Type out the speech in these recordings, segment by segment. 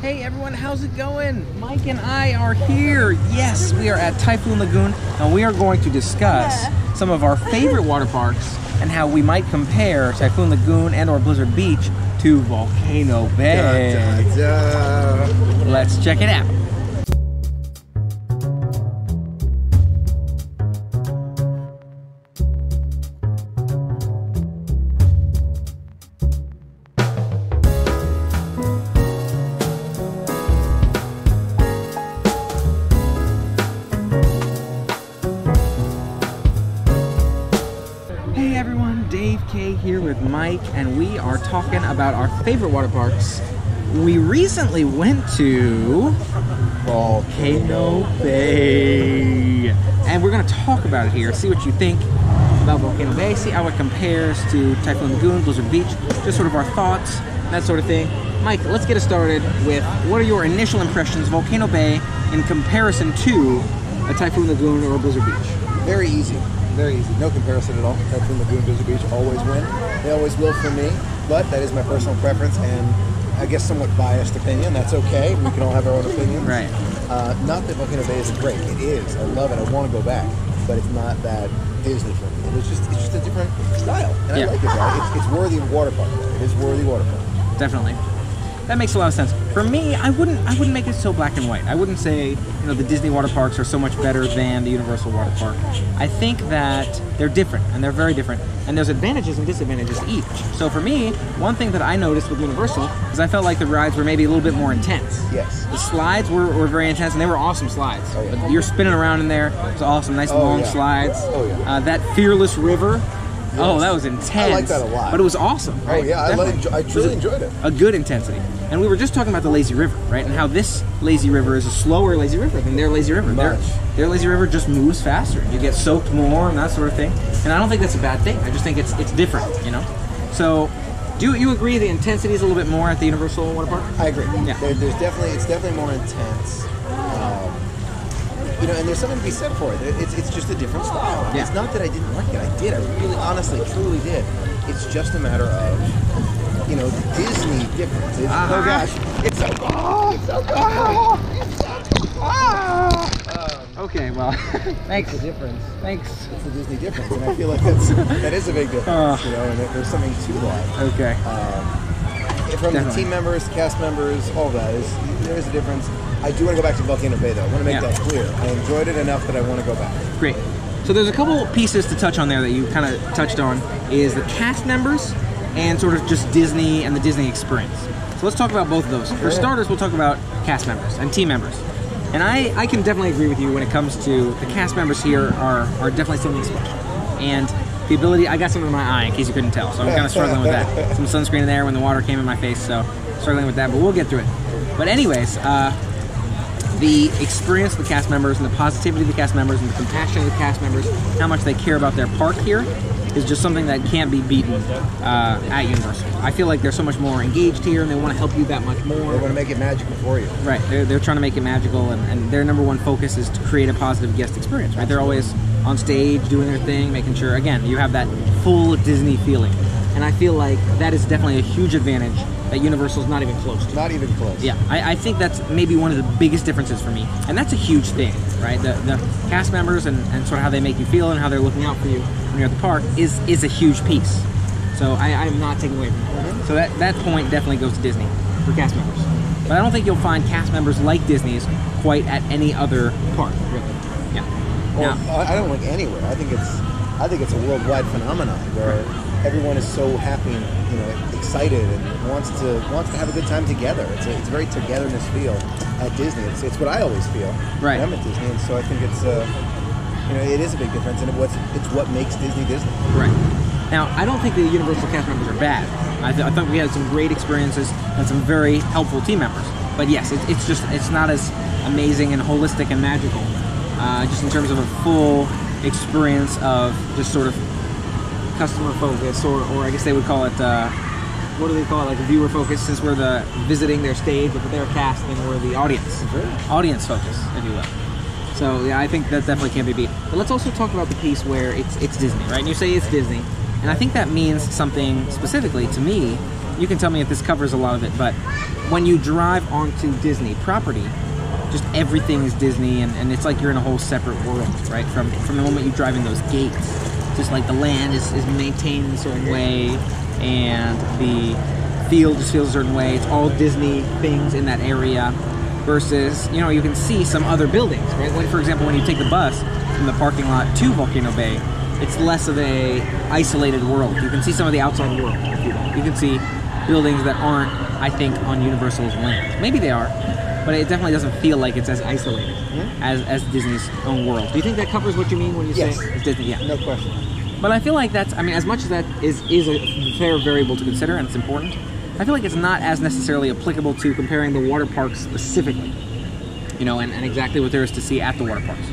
Hey everyone, how's it going? Mike and I are here. Yes, we are at Typhoon Lagoon, and we are going to discuss some of our favorite water parks and how we might compare Typhoon Lagoon and or Blizzard Beach to Volcano Bay. Let's check it out. Hey everyone, Dave K here with Mike, and we are talking about our favorite water parks. We recently went to Volcano Bay, and we're going to talk about it here, see what you think about Volcano Bay, see how it compares to Typhoon Lagoon, Blizzard Beach, just sort of our thoughts, that sort of thing. Mike, let's get it started with what are your initial impressions of Volcano Bay in comparison to a Typhoon Lagoon or a Blizzard Beach? Very easy. Very easy. No comparison at all. Typhoon Lagoon, Blizzard Beach always win. They always will for me, but that is my personal preference and I guess somewhat biased opinion. That's okay. We can all have our own opinions. Right. Not that Volcano Bay isn't great. It is. I love it. I want to go back, but it's not that Disney for me. It's just a different style, and I like it. Right? It's worthy of water park. It is worthy water park. Definitely. That makes a lot of sense. For me, I wouldn't make it so black and white. I wouldn't say, the Disney water parks are so much better than the Universal water park. I think that they're different, and they're very different, and there's advantages and disadvantages to each. So for me, one thing that I noticed with Universal is I felt like the rides were maybe a little bit more intense. Yes. The slides were very intense, and they were awesome slides. Oh, yeah. You're spinning around in there. It was awesome. Nice long slides. Oh, yeah. That Fearless River. Yes. Oh, that was intense. I like that a lot. But it was awesome, right? Oh, yeah, I truly enjoyed it. A good intensity. And we were just talking about the lazy river, right? And how this lazy river is a slower lazy river than their lazy river. Their lazy river just moves faster. You get soaked more and that sort of thing. And I don't think that's a bad thing. I just think it's different, So, do you agree the intensity is a little bit more at the Universal water park? I agree. Yeah. It's definitely more intense. And there's something to be said for it. It's just a different style. Yeah. It's not that I didn't like it. I did. I really, honestly, truly did. It's just a matter of, Disney difference. Oh gosh, it's so good. It's so good. Okay, well, thanks. It's the difference. Thanks. It's the Disney difference, and I feel like that is a big difference. And there's something to that. Okay. From the team members, cast members, all that there is a difference. I do want to go back to Volcano Bay, though. I want to make that clear. I enjoyed it enough that I want to go back. Great. So there's a couple pieces to touch on there that you kind of touched on, is the cast members and sort of just Disney and the Disney experience. So let's talk about both of those. For starters, we'll talk about cast members and team members. And I can definitely agree with you when it comes to the cast members here are definitely something special. And the ability, I got something in my eye in case you couldn't tell, so I'm kind of struggling with that. Some sunscreen in there when the water came in my face, so struggling with that, but we'll get through it. But anyways, the experience of the cast members and the positivity of the cast members and the compassion of the cast members, how much they care about their park here, is just something that can't be beaten at Universal. I feel like they're so much more engaged here and they want to help you that much more. They want to make it magical for you. Right, they're trying to make it magical, and their number one focus is to create a positive guest experience, right? They're always on stage doing their thing, making sure, again, you have that full Disney feeling. And I feel like that is definitely a huge advantage that Universal's not even close to. Not even close. Yeah, I think that's maybe one of the biggest differences for me. And that's a huge thing, right? The cast members and sort of how they make you feel and how they're looking out for you when you're at the park is a huge piece. So I'm not taking away from that. Mm-hmm. So that point definitely goes to Disney for cast members. But I don't think you'll find cast members like Disney's quite at any other park, really. Yeah. Well, I don't like anywhere. I think it's a worldwide phenomenon where everyone is so happy and excited and wants to have a good time together. It's a very togetherness feel at Disney. It's what I always feel when I'm at Disney, and so I think it's it is a big difference, and it's what makes Disney Disney. Right. Now, I don't think the Universal cast members are bad. I thought we had some great experiences and some very helpful team members. But yes, it's not as amazing and holistic and magical. Just in terms of a full experience of just sort of customer focus, or I guess they would call it, what do they call it, like a viewer focus, since we're visiting their stage, but they're casting, we're the audience. Audience focus, if you will. So yeah, I think that definitely can't be beat. But let's also talk about the piece where it's Disney, right? And you say it's Disney, and I think that means something specifically to me you can tell me if this covers a lot of it, but when you drive onto Disney property, just everything is Disney, and it's like you're in a whole separate world, right? From the moment you drive in those gates, just like the land is maintained in a certain way, and the field just feels a certain way. It's all Disney things in that area, versus, you know, you can see some other buildings, right? When, for example, when you take the bus from the parking lot to Volcano Bay, it's less of a isolated world. You can see some of the outside world, if you will. You can see buildings that aren't, I think, on Universal's land. Maybe they are, but it definitely doesn't feel like it's as isolated as Disney's own world. Do you think that covers what you mean when you say it's Disney? Yeah, no question. But I feel like that's, I mean, as much as that is a fair variable to consider, and it's important, I feel like it's not as necessarily applicable to comparing the water parks specifically, you know, and exactly what there is to see at the water parks.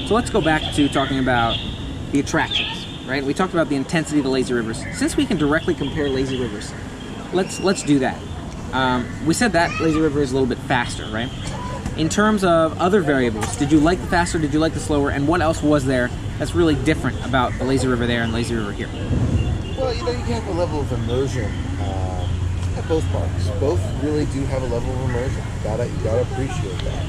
So let's go back to talking about the attractions, right? We talked about the intensity of the lazy rivers. Since we can directly compare lazy rivers, let's do that. We said that lazy river is a little bit faster, right? In terms of other variables, did you like the faster, did you like the slower, and what else was there that's really different about the lazy river there and lazy river here? Well, you know, you have a level of immersion at both parks. Both really do have a level of immersion. You gotta appreciate that.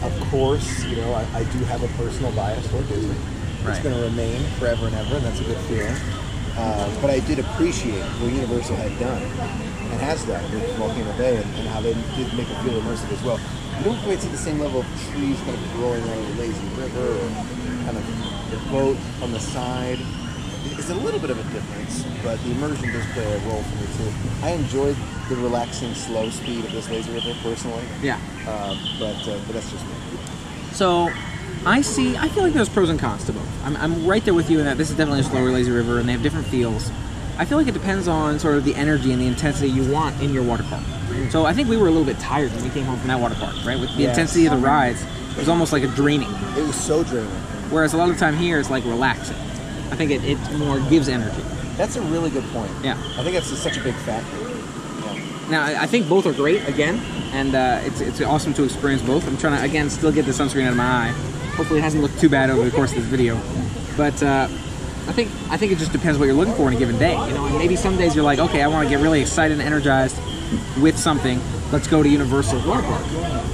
Of course, you know, I do have a personal bias toward Disney. It's going to remain forever and ever, and that's a good feeling. But I did appreciate what Universal had done and has done with Volcano Bay, and how they did make it feel immersive as well. You don't quite see the same level of trees kind of growing on the lazy river, or kind of the boat on the side. It's a little bit of a difference, but the immersion does play a role for me too. I enjoyed the relaxing, slow speed of this lazy river personally. Yeah. But that's just me. So I feel like there's pros and cons to both. I'm right there with you in that this is definitely a slower lazy river, and they have different feels. I feel like it depends on sort of the energy and the intensity you want in your water park. So I think we were a little bit tired when we came home from that water park, right? With the intensity of the rides, it was almost like a draining. It was so draining. Whereas a lot of the time here, it's like relaxing. I think it more gives energy. That's a really good point. Yeah. I think that's just such a big factor. Yeah. Now, I think both are great, again, and it's awesome to experience both. I'm trying to, again, still get the sunscreen out of my eye. Hopefully it hasn't looked too bad over the course of this video. But I think it just depends what you're looking for in a given day. You know, and maybe some days you're like, okay, I want to get really excited and energized with something. Let's go to Universal Water Park.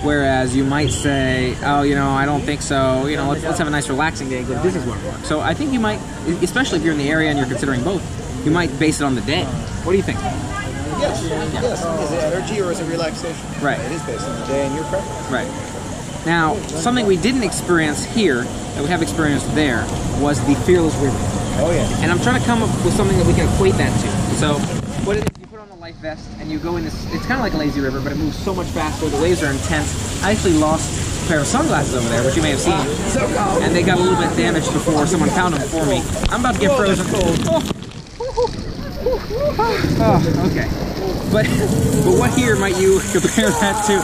Whereas you might say, oh, you know, I don't think so. You know, let's have a nice relaxing day and go to Disney's Water Park. So I think you might, especially if you're in the area and you're considering both, you might base it on the day. What do you think? Yes. Is it energy or is it relaxation? Right. It is based on the day and your preference. Right. Now, something we didn't experience here, that we have experienced there, was the Fearless River. Oh, yeah. And I'm trying to come up with something that we can equate that to. So, what it is, you put on the life vest, and you go in this, it's kind of like a lazy river, but it moves so much faster, the waves are intense. I actually lost a pair of sunglasses over there, which you may have seen. So cold. And they got a little bit damaged before someone found them for me. I'm about to get frozen. Oh, okay. But what here might you compare that to?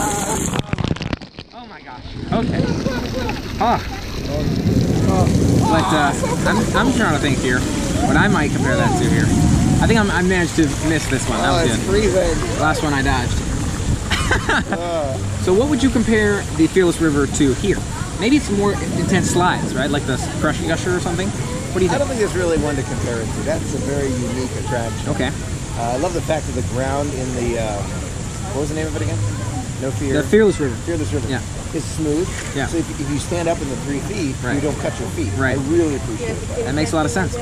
Oh my gosh. Okay. But I'm trying to think here what I might compare that to here. I think I managed to miss this one. That was good. It's freezing. Last one I dodged. So what would you compare the Fearless River to here? Maybe it's more intense slides, right? Like the Crush and Gusher or something? What do you think? I don't think there's really one to compare it to. That's a very unique attraction. Okay. I love the fact that the ground in the, what was the name of it again? No Fear? The Fearless River. Fearless River. Yeah. It's smooth. Yeah. So if you stand up in the 3 feet, right, you don't cut your feet. Right. I really appreciate that. That makes a lot of sense.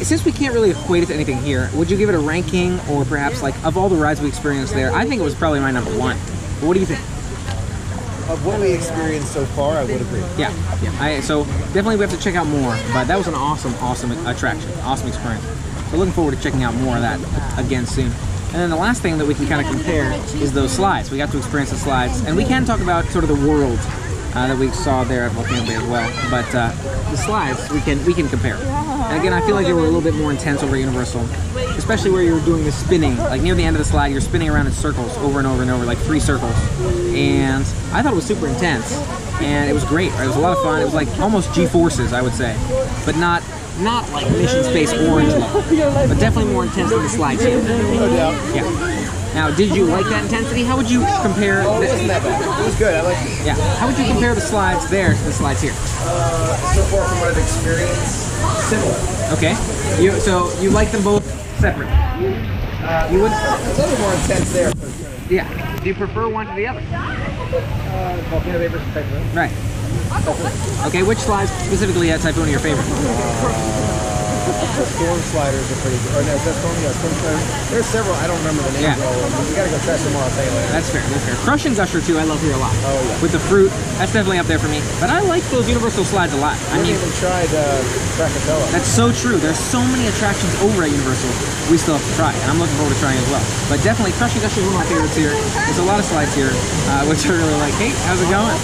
Since we can't really equate it to anything here, would you give it a ranking, or perhaps like of all the rides we experienced there? I think it was probably my number one. But what do you think? Of what we experienced so far, I would agree. Yeah. So definitely we have to check out more, but that was an awesome attraction, awesome experience. So looking forward to checking out more of that again soon. And then the last thing that we can kind of compare is those slides. We got to experience the slides, and we can talk about sort of the world that we saw there at Volcano Bay as well. But the slides we can compare. And again, I feel like they were a little bit more intense over at Universal, especially where you were doing the spinning. Like near the end of the slide, you're spinning around in circles over and over and over, like 3 circles. And I thought it was super intense, and it was great. Right? It was a lot of fun. It was like almost G-forces, I would say, but not like Mission Space Orange level, but definitely more intense than the slides here. No doubt. Yeah. Now, did you like that intensity? How would you compare? Oh, it wasn't that bad. It was good. I liked it. Yeah. How would you compare the slides there to the slides here? So far from what I've experienced, similar. Okay. So you like them both separate? You would? A little more intense there. For sure. Yeah. Do you prefer one to the other? Volcano Bay versus Typhoon. Right. Okay, which slides specifically at Typhoon are your favorite? The storm sliders are pretty good. Or no, is that storm? Yeah, storm sliders. There's several. I don't remember the names of all of them. You gotta go try some more. I'll tell you later. That's fair. That's fair. Crush and Gusher too. I love here a lot. Oh yeah. With the fruit, that's definitely up there for me. But I like those Universal slides a lot. I We mean, haven't even tried Krakatoa. that's so true. There's so many attractions over at Universal we still have to try, and I'm looking forward to trying as well. But definitely, Crush and Gusher is one of my favorites here. There's a lot of slides here, which I really like. Hey, how's it going?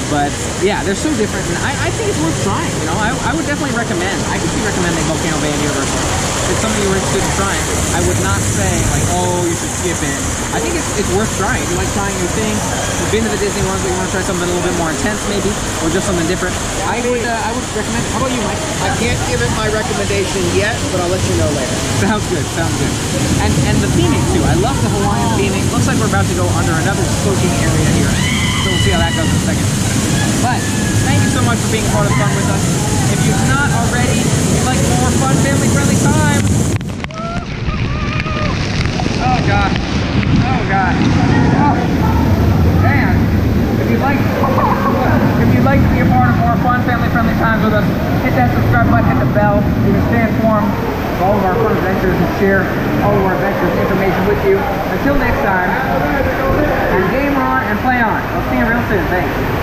But yeah, they're so different, and I think it's worth trying. You know, I would definitely recommend. I could see recommending Volcano Bay and Universal. If it's something you were interested in trying, I would not say like, oh, you should skip it. I think it's worth trying. If you like trying new things, you've been to the Disney ones, but you want to try something a little bit more intense, maybe, or just something different. I would recommend. How about you, Mike? I can't give it my recommendation yet, but I'll let you know later. Sounds good. Sounds good. And the theming too. I love the Hawaiian theming. Looks like we're about to go under another soaking area here. So we'll see how that goes in a second. But thank you so much for being part of the fun with us. If you've not already, if you'd like more fun, family-friendly time. Oh God. Oh God. Oh. Man. If you'd like to be a part of more fun, family-friendly times with us, hit that subscribe button, hit the bell. You can stay informed of all of our fun adventures and share all of our adventures information with you. Until next time, and game on and play on. I'll see you real soon. Thanks.